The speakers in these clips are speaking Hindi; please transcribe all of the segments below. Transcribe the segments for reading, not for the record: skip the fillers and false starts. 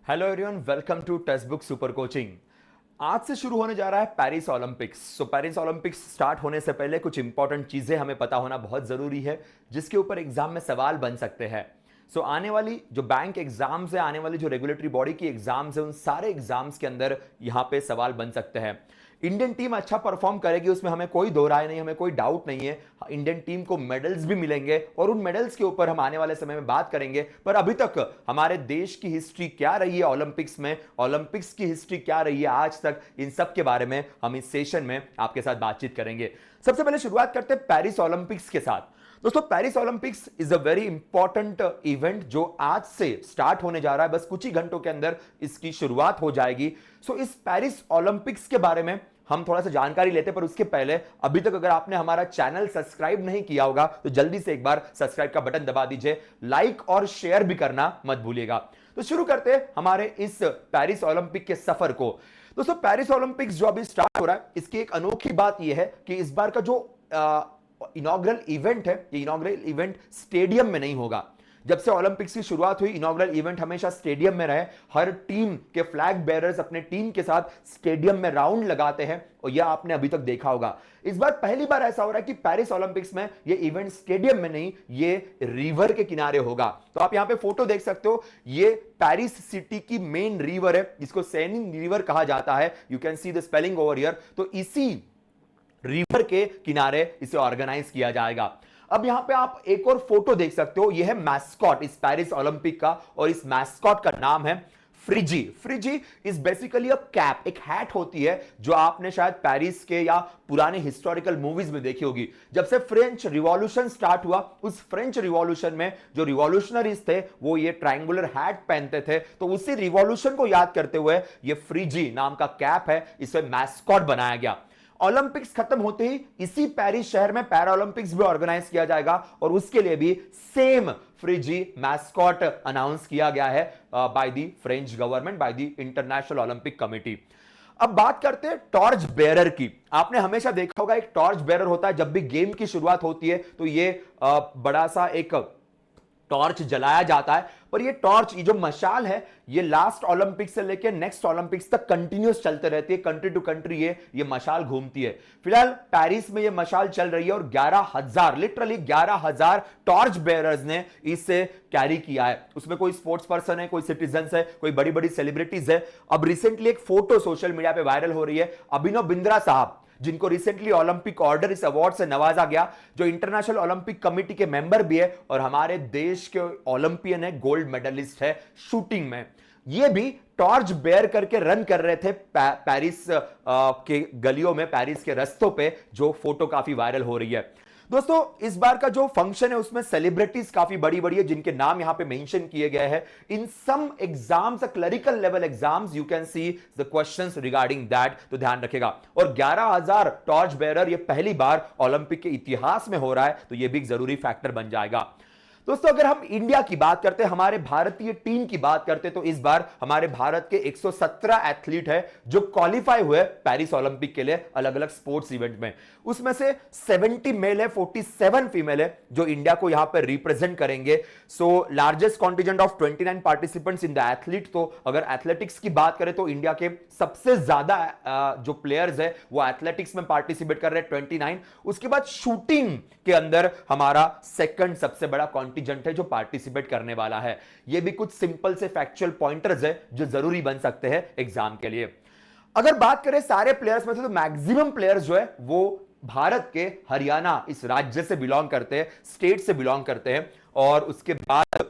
Hello everyone, welcome to text book super coaching. आज से शुरू होने जा रहा है Paris Olympics. Paris Olympics start होने से पहले कुछ इंपॉर्टेंट चीजें हमें पता होना बहुत जरूरी है, जिसके ऊपर एग्जाम में सवाल बन सकते हैं। आने वाली जो बैंक एग्जाम्स है, आने वाली जो रेगुलेटरी बॉडी की एग्जाम्स है, उन सारे एग्जाम्स के अंदर यहां पे सवाल बन सकते हैं। इंडियन टीम अच्छा परफॉर्म करेगी, उसमें हमें कोई दो राय नहीं, हमें कोई डाउट नहीं है। इंडियन टीम को मेडल्स भी मिलेंगे और उन मेडल्स के ऊपर हम आने वाले समय में बात करेंगे। पर अभी तक हमारे देश की हिस्ट्री क्या रही है ओलंपिक्स में, ओलंपिक्स की हिस्ट्री क्या रही है आज तक, इन सब के बारे में हम इस सेशन में आपके साथ बातचीत करेंगे। सबसे पहले शुरुआत करते हैं पेरिस ओलंपिक्स के साथ। दोस्तों, Paris Olympics is a very important event जो आज से स्टार्ट होने जा रहा है। बस कुछ ही घंटों के अंदर इसकी शुरुआत हो जाएगी। इस पेरिस ओलंपिक्स के बारे में हम थोड़ा सा जानकारी लेते हैं, पर उसके पहले अभी तक अगर आपने हमारा चैनल सब्सक्राइब नहीं किया होगा तो जल्दी से एक बार सब्सक्राइब का बटन दबा दीजिए, लाइक और शेयर भी करना मत भूलिएगा। शुरू करते हैं हमारे इस पेरिस ओलंपिक के सफर को। दोस्तों, पेरिस ओलंपिक्स जो अभी स्टार्ट हो रहा है, इसकी एक अनोखी बात यह है कि इस बार का जो इनॉग्रल इवेंट है, ये इनॉग्रल इवेंट स्टेडियम में नहीं होगा। जब से ओलंपिक्स की शुरुआत हुई, इनॉग्रल इवेंट हमेशा स्टेडियम में रहे। हर टीम के फ्लैग बेयरर्स अपने टीम के साथ स्टेडियम में राउंड लगाते हैं और यह आपने अभी तक देखा होगा। इस बार पहली बार ऐसा हो रहा है कि पेरिस ओलंपिक्स में यह इवेंट स्टेडियम में नहीं, ये रिवर के किनारे होगा। आप यहां पे फोटो देख सकते हो, ये पेरिस सिटी की मेन रिवर है, जिसको सेनिन रिवर कहा जाता है। You can see the spelling over here. इसी रिवर के किनारे इसे ऑर्गेनाइज किया जाएगा। अब यहां पे आप एक और फोटो देख सकते हो, यह है मैस्कॉट इस पेरिस ओलंपिक का, और इस मैस्कॉट का नाम है फ्रिजी। फ्रिजी इज बेसिकली अ कैप, एक हैट होती है जो आपने शायद पेरिस के या पुराने हिस्टोरिकल मूवीज में देखी होगी। जब से फ्रेंच रिवॉल्यूशन स्टार्ट हुआ, उस फ्रेंच रिवॉल्यूशन में जो रिवॉल्यूशनरीज थे वो ये ट्रायंगुलर हैट पहनते थे। उसी रिवॉल्यूशन को याद करते हुए ये फ्रिजी नाम का कैप है, इसे मैस्कॉट बनाया गया। ओलंपिक्स खत्म होते ही इसी पेरिस शहर में पैरा ओलंपिक्स भी ऑर्गेनाइज किया जाएगा और उसके लिए भी सेम फ्रिजी मैस्कॉट अनाउंस किया गया है by the French government, by the international Olympic committee. अब बात करते हैं टॉर्च बेयरर की। आपने हमेशा देखा होगा एक टॉर्च बेयरर होता है, जब भी गेम की शुरुआत होती है तो ये बड़ा सा एक टॉर्च जलाया जाता है। पर ये टॉर्च, ये जो मशाल है, ये लास्ट ओलंपिक से लेकर नेक्स्ट ओलंपिक्स तक कंटिन्यूस चलते रहती है। कंट्री टू कंट्री ये मशाल घूमती है। फिलहाल पेरिस में ये मशाल चल रही है और 11,000, लिटरली 11,000 टॉर्च बेयरर्स ने इसे कैरी किया है। उसमें कोई स्पोर्ट्स पर्सन है, कोई सिटीजन है, कोई बड़ी बड़ी सेलिब्रिटीज है। अब रिसेंटली एक फोटो सोशल मीडिया पे वायरल हो रही है, अभिनव बिंद्रा साहब, जिनको रिसेंटली ओलंपिक ऑर्डर इस अवार्ड से नवाजा गया, जो इंटरनेशनल ओलंपिक कमेटी के मेंबर भी है और हमारे देश के ओलंपियन है, गोल्ड मेडलिस्ट है शूटिंग में। ये भी टॉर्च बेयर करके रन कर रहे थे पेरिस के गलियों में, पेरिस के रास्तों पे, जो फोटो काफी वायरल हो रही है। दोस्तों, इस बार का जो फंक्शन है उसमें सेलिब्रिटीज काफी बड़ी बड़ी है, जिनके नाम यहां पे मेंशन किए गए हैं। In some exams, clerical level exams, you can see the questions regarding that, तो ध्यान रखेगा। और 11,000 टॉर्च बेयरर ये पहली बार ओलंपिक के इतिहास में हो रहा है, तो ये भी एक जरूरी फैक्टर बन जाएगा। दोस्तों, अगर हम इंडिया की बात करते हैं, हमारे भारतीय टीम की बात करते हैं, तो इस बार हमारे भारत के 117 एथलीट है जो क्वालिफाई हुए पेरिस ओलंपिक के लिए अलग अलग स्पोर्ट्स इवेंट में। उसमें से 70 मेल है, 47 फीमेल है जो इंडिया को यहां पर रिप्रेजेंट करेंगे। Largest contingent of 29 participants in the athlete. तो अगर एथलेटिक्स की बात करें तो इंडिया के सबसे ज्यादा जो प्लेयर्स है वो एथलेटिक्स में पार्टिसिपेट कर रहे हैं, 29। उसके बाद शूटिंग के अंदर हमारा सेकंड सबसे बड़ा कॉन्टिजेंट है जो पार्टिसिपेट करने वाला है। ये भी कुछ सिंपल से फैक्चुअल पॉइंटर्स है जो जरूरी बन सकते हैं एग्जाम के लिए। अगर बात करें सारे प्लेयर्स में से, तो मैक्सिमम प्लेयर्स जो है वो भारत के हरियाणा इस राज्य से बिलोंग करते हैं, स्टेट से बिलोंग करते हैं। और उसके बाद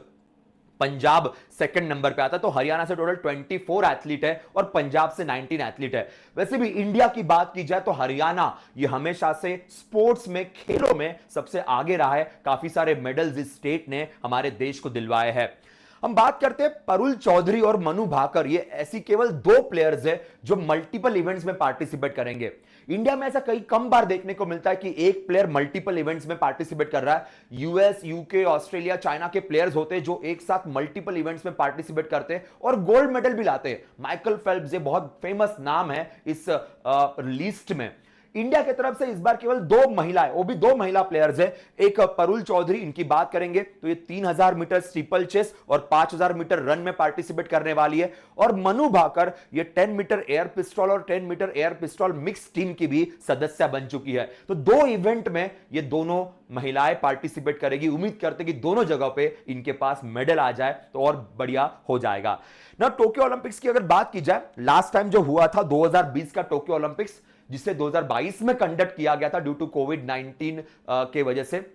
पंजाब सेकंड नंबर पे आता है। तो हरियाणा से टोटल 24 एथलीट है और पंजाब से 19 एथलीट है। वैसे भी इंडिया की बात की जाए तो हरियाणा ये हमेशा से स्पोर्ट्स में, खेलों में सबसे आगे रहा है। काफी सारे मेडल्स इस स्टेट ने हमारे देश को दिलवाए हैं। हम बात करते हैं परुल चौधरी और मनु भाकर, ये ऐसी केवल 2 प्लेयर्स है जो मल्टीपल इवेंट्स में पार्टिसिपेट करेंगे। इंडिया में ऐसा कई कम बार देखने को मिलता है कि एक प्लेयर मल्टीपल इवेंट्स में पार्टिसिपेट कर रहा है। यूएस, यूके, ऑस्ट्रेलिया, चाइना के प्लेयर्स होते हैं जो एक साथ मल्टीपल इवेंट्स में पार्टिसिपेट करते हैं और गोल्ड मेडल भी लाते हैं। माइकल फेल्प्स ये बहुत फेमस नाम है इस लिस्ट में। इंडिया की तरफ से इस बार केवल 2 महिलाएं, वो भी 2 महिला प्लेयर्स हैं। एक परुल चौधरी, इनकी बात करेंगे तो ये 3000 मीटर स्टीपल चेस और 5000 मीटर रन में पार्टिसिपेट करने वाली है। और मनु भाकर ये 10 मीटर एयर पिस्टल और 10 metre air pistol mix team की भी सदस्य बन चुकी है। तो 2 इवेंट में ये दोनों महिलाएं पार्टिसिपेट करेगी। उम्मीद करते कि दोनों जगह पे इनके पास मेडल आ जाए तो और बढ़िया हो जाएगा ना। टोक्यो ओलंपिक्स की अगर बात की जाए, लास्ट टाइम जो हुआ था 2020 का टोक्यो ओलंपिक्स, जिसे 2022 में कंडक्ट किया गया था ड्यू टू कोविड-19 के वजह से।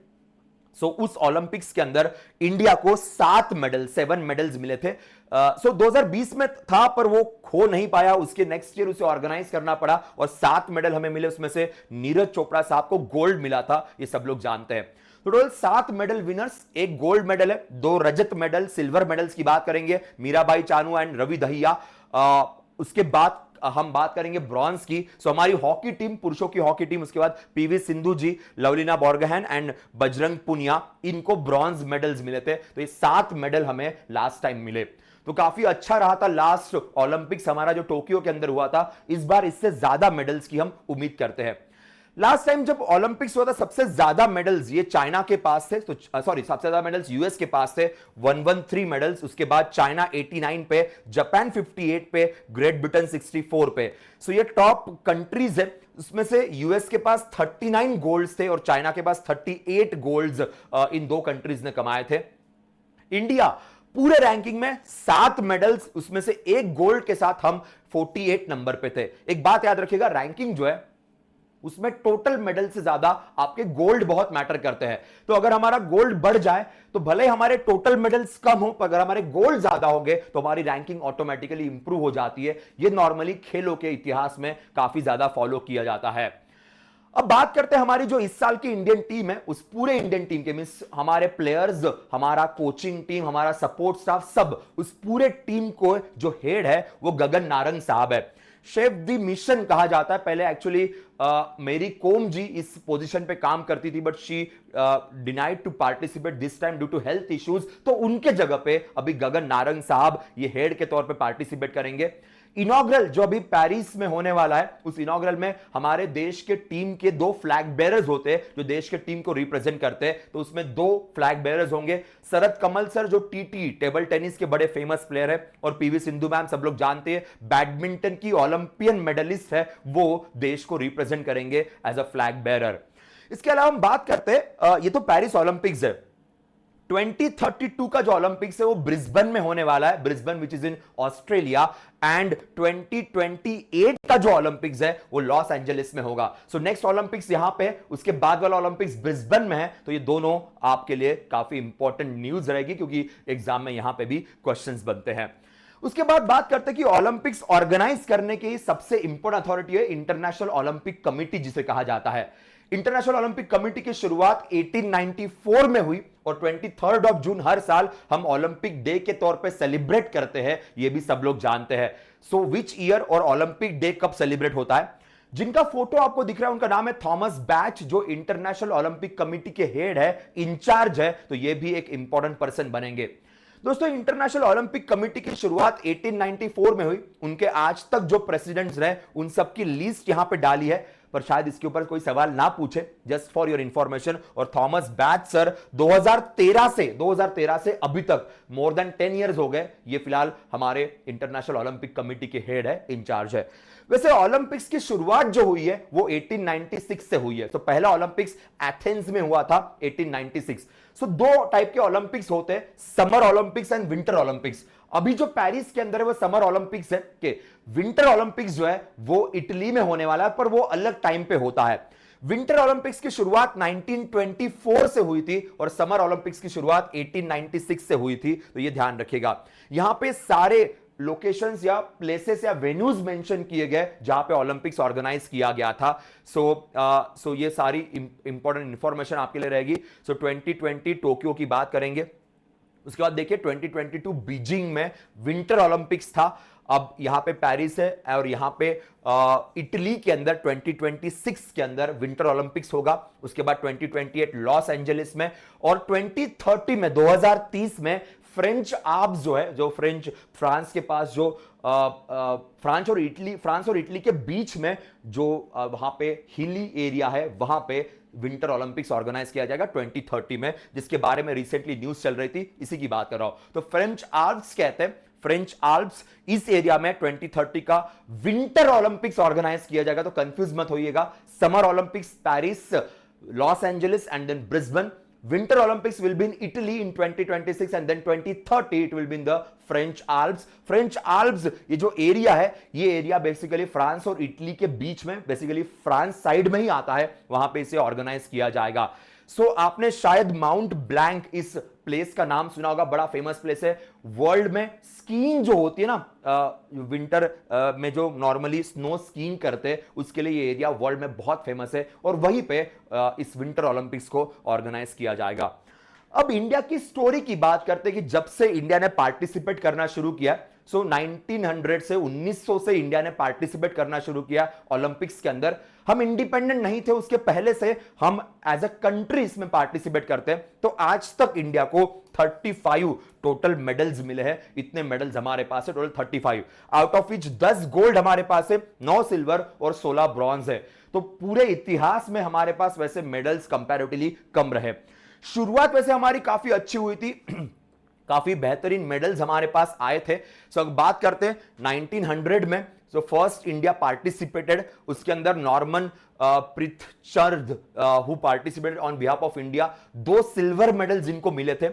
उस ओलंपिक्स के अंदर इंडिया को 7 मेडल्स मिले थे। 2020 में था पर वो खो नहीं पाया, उसके नेक्स्ट ईयर उसे ऑर्गेनाइज करना पड़ा और 7 मेडल हमें मिले। उसमें से नीरज चोपड़ा साहब को गोल्ड मिला था, ये सब लोग जानते हैं। तो total 7 medal winners, 1 gold medal है, 2 रजत मेडल, सिल्वर मेडल्स की बात करेंगे मीराबाई चानू एंड रवि दहिया। उसके बाद हम बात करेंगे ब्रॉन्ज की। हमारी हॉकी टीम, पुरुषों की हॉकी टीम, उसके बाद पीवी सिंधु जी, लवलीना बोर्गोहेन एंड बजरंग पुनिया, इनको ब्रॉन्ज मेडल्स मिले थे। तो ये 7 मेडल हमें लास्ट टाइम मिले। तो काफी अच्छा रहा था लास्ट ओलंपिक्स हमारा जो टोक्यो के अंदर हुआ था। इस बार इससे ज्यादा मेडल्स की हम उम्मीद करते हैं। लास्ट टाइम जब ओलंपिक्स हुआ था सबसे ज्यादा मेडल्स ये चाइना के पास थे, तो सॉरी सबसे ज्यादा मेडल्स यूएस के पास थे, 113 मेडल्स। उसके बाद चाइना 89 पे, जापान 58 पे, ग्रेट ब्रिटेन 64 पे। ये टॉप कंट्रीज है। उसमें से यूएस के पास 39 गोल्ड्स थे और चाइना के पास 38 गोल्ड्स इन 2 कंट्रीज ने कमाए थे। इंडिया पूरे रैंकिंग में 7 मेडल्स, उसमें से 1 गोल्ड के साथ हम 48 नंबर पे थे। एक बात याद रखिएगा, रैंकिंग जो है उसमें टोटल मेडल से ज्यादा आपके गोल्ड बहुत मैटर करते हैं। तो अगर हमारा गोल्ड बढ़ जाए तो भले हमारे टोटल मेडल्स कम हो, पर अगर हमारे गोल्ड ज्यादा होंगे तो हमारी रैंकिंग ऑटोमेटिकली इंप्रूव हो जाती है। यह नॉर्मली खेलों के इतिहास में काफी ज्यादा फॉलो किया जाता है। अब बात करते हैं हमारी जो इस साल की इंडियन टीम है, उस पूरे इंडियन टीम के मींस हमारे प्लेयर्स, हमारा कोचिंग टीम, हमारा सपोर्ट स्टाफ, सब उस पूरे टीम को जो हेड है वो गगन नारंग साहब है। शेफ द मिशन कहा जाता है। पहले एक्चुअली मेरी कोम जी इस पोजीशन पे काम करती थी, but she denied to participate this time due to health issues. तो उनके जगह पे अभी गगन नारंग साहब ये हेड के तौर पे पार्टिसिपेट करेंगे। इनॉग्रल जो अभी पेरिस में होने वाला है, उस इनॉग्रल में हमारे देश के टीम के 2 फ्लैग बेयरर्स होते हैं जो देश के टीम को रिप्रेजेंट करते हैं। तो उसमें 2 फ्लैग बेयरर्स होंगे। शरद कमल सर जो टीटी टेबल टेनिस के बड़े फेमस प्लेयर है, और पीवी सिंधु मैम सब लोग जानते हैं बैडमिंटन की ओलंपियन मेडलिस्ट है, वो देश को रिप्रेजेंट करेंगे एज अ फ्लैग बेयरर। इसके अलावा हम बात करते हैं, ये तो पेरिस ओलंपिक्स है। 2032 का जो ओलंपिक्स है वो ब्रिस्बेन में होने वाला है, Brisbane which is in Australia. And 2028 का जो ओलंपिक्स है वो लॉस एंजलिस में होगा। नेक्स्ट ओलंपिक्स यहां पे, उसके बाद वाला ओलंपिक्स ब्रिस्बेन में है। तो ये दोनों आपके लिए काफी इंपॉर्टेंट न्यूज रहेगी, क्योंकि एग्जाम में यहां पे भी क्वेश्चंस बनते हैं। उसके बाद बात करते हैं कि ओलंपिक्स ऑर्गेनाइज करने की सबसे इंपॉर्टेंट अथॉरिटी है इंटरनेशनल ओलंपिक कमिटी, जिसे कहा जाता है। इंटरनेशनल ओलंपिक कमेटी की शुरुआत 1894 में हुई और 23 जून हर साल हम ओलंपिक डे के तौर पे सेलिब्रेट करते हैं, ये भी सब लोग जानते हैं। विच ईयर और ओलंपिक डे कब सेलिब्रेट होता है? जिनका फोटो आपको दिख रहा है उनका नाम है थॉमस बैच, जो इंटरनेशनल ओलंपिक कमेटी के हेड है, इंचार्ज है। तो ये भी एक इंपॉर्टेंट पर्सन बनेंगे। दोस्तों, इंटरनेशनल ओलंपिक कमेटी की शुरुआत 1894 में हुई। उनके आज तक जो प्रेसिडेंट्स रहे उन सबकी लिस्ट यहां पे डाली है, पर शायद इसके ऊपर कोई सवाल ना पूछे, जस्ट फॉर योर इंफॉर्मेशन। और थॉमस बैच सर 2013 से अभी तक मोर देन 10 इयर्स हो गए, ये फिलहाल हमारे इंटरनेशनल ओलंपिक कमेटी के हेड है, इंचार्ज है। वैसे ओलंपिक्स की शुरुआत जो हुई है वो 1896 से हुई है। तो पहला ओलंपिक्स एथेंस में हुआ था 1896। दो टाइप के ओलंपिक्स होते हैं, summer Olympics and winter Olympics. अभी जो पेरिस के अंदर है वो समर ओलंपिक्स है। कि विंटर ओलंपिक्स जो है वो इटली में होने वाला है, पर वो अलग टाइम पे होता है। विंटर ओलंपिक्स की शुरुआत 1924 से हुई थी और समर ओलंपिक्स की शुरुआत 1896 से हुई थी। तो ये ध्यान रखिएगा। यहां पे सारे लोकेशंस या प्लेसेस या वेन्यूज मेंशन किए गए जहां पे ओलंपिक्स ऑर्गेनाइज किया गया था। सो ये सारी इंपॉर्टेंट इंफॉर्मेशन आपके लिए रहेगी। 2020 टोक्यो की बात करेंगे। उसके बाद देखिए 2022 बीजिंग में विंटर ओलंपिक्स था। अब यहां पे पेरिस है और यहां पे इटली के अंदर 2026 के अंदर विंटर ओलंपिक्स होगा। उसके बाद 2028 लॉस एंजलिस में और 2030 में 2030 में फ्रेंच आल्प्स जो है, जो फ्रांस के पास जो फ्रांस और इटली के बीच में जो वहां पे हिली एरिया है, वहां पे विंटर ओलंपिक्स ऑर्गेनाइज किया जाएगा 2030 में, जिसके बारे में रिसेंटली न्यूज चल रही थी, इसी की बात कर रहा हूं। तो फ्रेंच आल्प्स कहते हैं, फ्रेंच आल्प्स, इस एरिया में 2030 का विंटर ओलंपिक्स ऑर्गेनाइज किया जाएगा। तो कंफ्यूज मत होइएगा, summer Olympics Paris, Los Angeles and then Brisbane. Winter Olympics will be in Italy in 2026 and then 2030 it will be in the French Alps. French Alps ये जो एरिया है, ये एरिया बेसिकली फ्रांस और इटली के बीच में, बेसिकली फ्रांस साइड में ही आता है, वहां पे इसे ऑर्गेनाइज किया जाएगा। आपने शायद माउंट ब्लैंक इस प्लेस का नाम सुना होगा, बड़ा फेमस प्लेस है। वर्ल्ड में स्कीइंग जो होती है ना, विंटर में जो नॉर्मली स्नो स्कीइंग करते हैं, उसके लिए ये एरिया वर्ल्ड में बहुत फेमस है, और वहीं पे इस विंटर ओलंपिक्स को ऑर्गेनाइज किया जाएगा। अब इंडिया की स्टोरी की बात करते हैं कि जब से इंडिया ने पार्टिसिपेट करना शुरू किया, 1900 से 1900 से इंडिया ने पार्टिसिपेट करना शुरू किया ओलंपिक्स के अंदर। हम इंडिपेंडेंट नहीं थे, उसके पहले से हम एज अ कंट्री इसमें पार्टिसिपेट करते हैं। तो आज तक इंडिया को 35 टोटल मेडल्स मिले हैं। इतने मेडल्स हमारे पास है, total 35, out of which 10 gold हमारे पास है, 9 सिल्वर और 16 ब्रॉन्ज है। तो पूरे इतिहास में हमारे पास वैसे मेडल्स कंपैरेटिवली कम रहे। शुरुआत वैसे हमारी काफी अच्छी हुई थी, काफी बेहतरीन मेडल्स हमारे पास आए थे। अब बात करते हैं 1900 में, फर्स्ट इंडिया पार्टिसिपेटेड, उसके अंदर Norman Pritchard who participated on behalf of India, 2 silver medals जिनको मिले थे।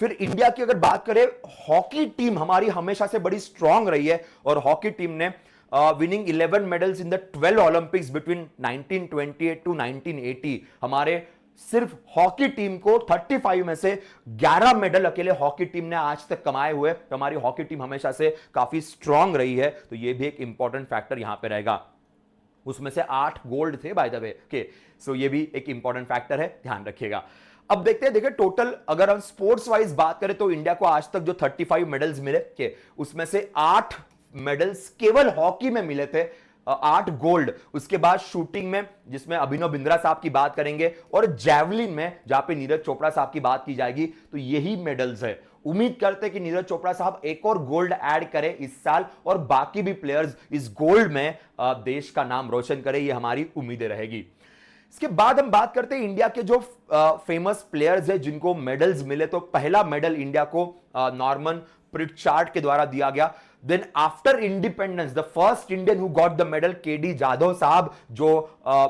फिर इंडिया की अगर बात करें, हॉकी टीम हमारी हमेशा से बड़ी स्ट्रांग रही है, और हॉकी टीम ने winning 11 medals in the 12 Olympics between 1928 to 1980। हमारे सिर्फ हॉकी टीम को 35 में से 11 मेडल अकेले हॉकी टीम ने आज तक कमाए हुए। तो हमारी हॉकी टीम हमेशा से काफी स्ट्रांग रही है, तो यह भी एक इंपॉर्टेंट फैक्टर यहां पे रहेगा। उसमें से 8 गोल्ड थे बाय द वे के, सो ये भी एक इंपॉर्टेंट फैक्टर है, ध्यान रखिएगा। अब देखते हैं, देखिए टोटल अगर हम स्पोर्ट्स वाइज बात करें तो इंडिया को आज तक जो 35 मेडल्स मिले के, उसमें से 8 मेडल्स केवल हॉकी में मिले थे, 8 गोल्ड। उसके बाद शूटिंग में, जिसमें अभिनव बिंद्रा साहब की बात करेंगे, और जैवलिन में जहां पे नीरज चोपड़ा साहब की बात की जाएगी, तो यही मेडल्स है। उम्मीद करते हैं कि नीरज चोपड़ा साहब एक और गोल्ड ऐड करें इस साल, और बाकी भी प्लेयर्स इस गोल्ड में देश का नाम रोशन करें, ये हमारी उम्मीदें रहेगी। इसके बाद हम बात करते हैं इंडिया के जो फेमस प्लेयर्स हैं जिनको मेडल्स मिले। तो पहला मेडल इंडिया को नॉर्मन प्रिटचार्ड के द्वारा दिया गया। Then after independence, the first Indian who got the medal, KD Jadhav साहब, जो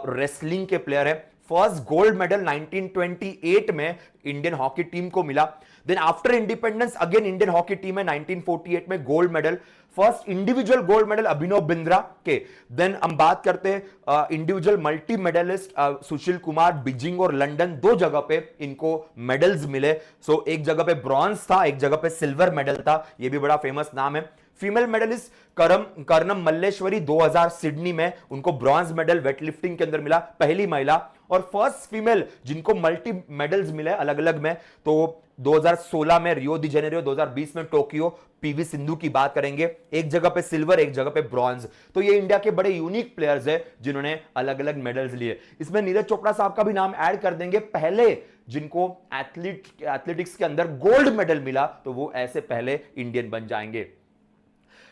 रेसलिंग के प्लेयर है। फर्स्ट गोल्ड मेडल 1928 में इंडियन हॉकी टीम को मिला। Then after independence again Indian hockey team है 1948 में gold medal. First individual gold medal Abhinav Bindra के। देन हम बात करते हैं individual multi medalist Sushil Kumar, Beijing और लंदन, 2 जगह पे इनको मेडल्स मिले। एक जगह पे ब्रॉन्ज था, एक जगह पे सिल्वर मेडल था, ये भी बड़ा फेमस नाम है। Female medallist Karnam Malleswari 2000 Sydney में, उनको ब्रॉन्ज मेडल वेटलिफ्टिंग के अंदर मिला, पहली महिला। और फर्स्ट फीमेल जिनको मल्टी मेडल्स मिले अलग अलग में, तो 2016 में रियो दी जेनेरियो, 2020 में टोक्यो, पीवी सिंधु की बात करेंगे, एक जगह पे सिल्वर, एक जगह पे ब्रॉन्ज। तो ये इंडिया के बड़े यूनिक प्लेयर्स हैं जिन्होंने अलग अलग मेडल्स लिए। इसमें नीरज चोपड़ा साहब का भी नाम ऐड कर देंगे, पहले जिनको एथलेटिक्स के अंदर गोल्ड मेडल मिला, तो वो ऐसे पहले इंडियन बन जाएंगे।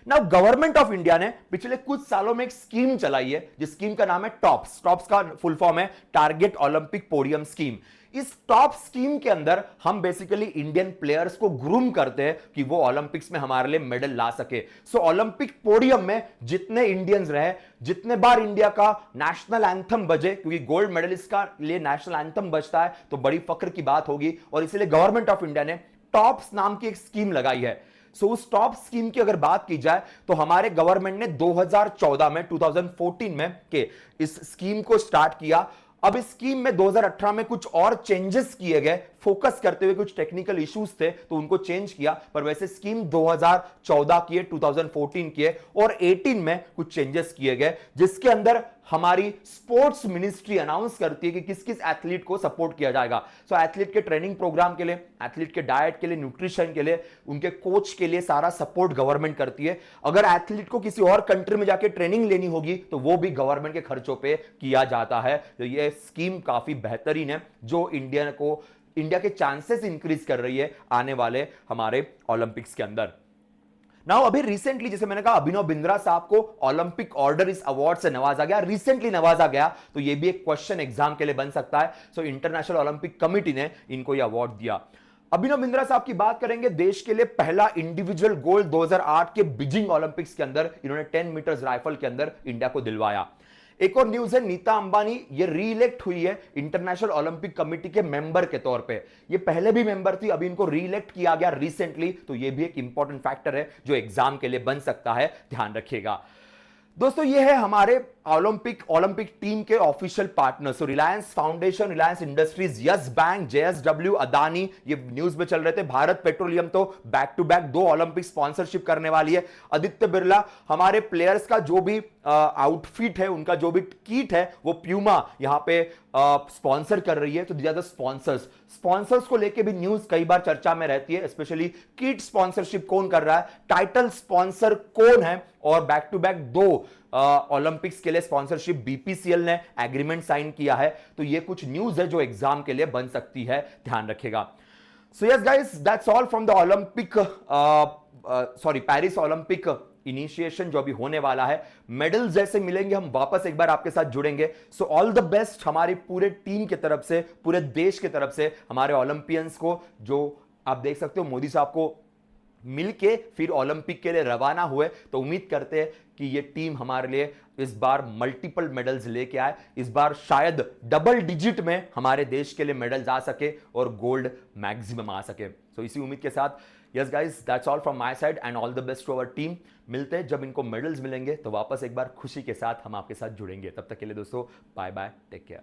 नाउ गवर्नमेंट ऑफ इंडिया ने पिछले कुछ सालों में एक स्कीम चलाई है, जिस स्कीम का नाम है टॉप्स। टॉप्स का फुल फॉर्म है टारगेट ओलंपिक पोडियम स्कीम। इस टॉप स्कीम के अंदर हम बेसिकली इंडियन प्लेयर्स को ग्रूम करते हैं कि वो ओलंपिक्स में हमारे लिए मेडल ला सके। ओलंपिक पोडियम में जितने इंडियंस रहे, जितने बार इंडिया का नेशनल एंथम बजे, क्योंकि गोल्ड मेडलिस्ट का लिए नेशनल एंथम बजता है तो बड़ी फख्र की बात होगी, और इसलिए गवर्नमेंट ऑफ इंडिया ने टॉप्स नाम की एक स्कीम लगाई है। उस टॉप स्कीम की अगर बात की जाए तो हमारे गवर्नमेंट ने 2014 में 2014 में के इस स्कीम को स्टार्ट किया। अब इस स्कीम में 2018 में कुछ और चेंजेस किए गए, फोकस करते हुए कुछ टेक्निकल इश्यूज थे तो उनको चेंज किया, पर वैसे स्कीम 2014 की है, 2014 की है, और 18 में कुछ चेंजेस किए गए, जिसके अंदर हमारी स्पोर्ट्स मिनिस्ट्री अनाउंस करती है कि किस किस एथलीट को सपोर्ट किया जाएगा। एथलीट के ट्रेनिंग प्रोग्राम के लिए, एथलीट के डाइट के लिए, न्यूट्रिशन के लिए, उनके कोच के लिए सारा सपोर्ट गवर्नमेंट करती है। अगर एथलीट को किसी और कंट्री में जाके ट्रेनिंग लेनी होगी तो वो भी गवर्नमेंट के खर्चों पे किया जाता है। तो ये स्कीम काफी बेहतरीन है, जो इंडिया को इंडिया के चांसेस इंक्रीज कर रही है आने वाले हमारे ओलंपिक्स के अंदर। नाउ अभी रिसेंटली जैसे मैंने कहा अभिनव बिंद्रा साहब को ओलंपिक ऑर्डर इस अवार्ड से नवाजा गया, रिसेंटली नवाजा गया, तो ये भी एक क्वेश्चन एग्जाम के लिए बन सकता है। सो इंटरनेशनल ओलंपिक कमिटी ने इनको ये अवार्ड दिया। अभिनव बिंद्रा साहब की बात करेंगे, देश के लिए पहला इंडिविजुअल गोल्ड 2008 के बीजिंग ओलंपिक्स के अंदर इन्होंने 10 मीटर्स राइफल के अंदर इंडिया को दिलवाया। एक और न्यूज है, नीता अंबानी ये रीइलेक्ट हुई है इंटरनेशनल ओलंपिक कमेटी के मेंबर के तौर पे। ये पहले भी मेंबर थी, अभी इनको रीइलेक्ट किया गया रिसेंटली, तो ये भी एक इंपॉर्टेंट फैक्टर है जो एग्जाम के लिए बन सकता है, ध्यान रखिएगा। दोस्तों ये है हमारे ओलंपिक टीम के ऑफिशियल पार्टनर्स, तो Reliance Foundation, Reliance Industries, Yes Bank, JSW, Adani, ये न्यूज में चल रहे थे। भारत पेट्रोलियम तो back to back 2 Olympic sponsorship करने वाली है। आदित्य बिरला, हमारे प्लेयर्स का जो भी आउटफिट है, उनका जो भी किट है, वो प्यूमा यहां पे स्पॉन्सर कर रही है। तो दिस आर द स्पॉन्सर्स को लेके भी न्यूज कई बार चर्चा में रहती है, स्पेशली किट स्पॉन्सरशिप कौन कर रहा है, टाइटल स्पॉन्सर कौन है, और बैक टू बैक 2 ओलंपिक्स के लिए स्पॉन्सरशिप बीपीसीएल ने एग्रीमेंट साइन किया है। तो ये कुछ न्यूज है जो एग्जाम के लिए बन सकती है, ध्यान रखिएगा। So yes guys, that's all from the Olympic Paris Olympic initiation जो अभी होने वाला है। मेडल जैसे मिलेंगे हम वापस एक बार आपके साथ जुड़ेंगे। सो ऑल द बेस्ट हमारी पूरे टीम की तरफ से, पूरे देश की तरफ से हमारे ओलंपियंस को, जो आप देख सकते हो मोदी साहब को मिलके फिर ओलंपिक के लिए रवाना हुए। तो उम्मीद करते हैं कि ये टीम हमारे लिए इस बार मल्टीपल मेडल्स लेके आए, इस बार शायद डबल डिजिट में हमारे देश के लिए मेडल्स आ सके और गोल्ड मैक्सिमम आ सके। सो इसी उम्मीद के साथ yes guys, that's all from my side and all the best to our team. मिलते हैं जब इनको मेडल्स मिलेंगे तो वापस एक बार खुशी के साथ हम आपके साथ जुड़ेंगे। तब तक के लिए दोस्तों बाय बाय, टेक केयर।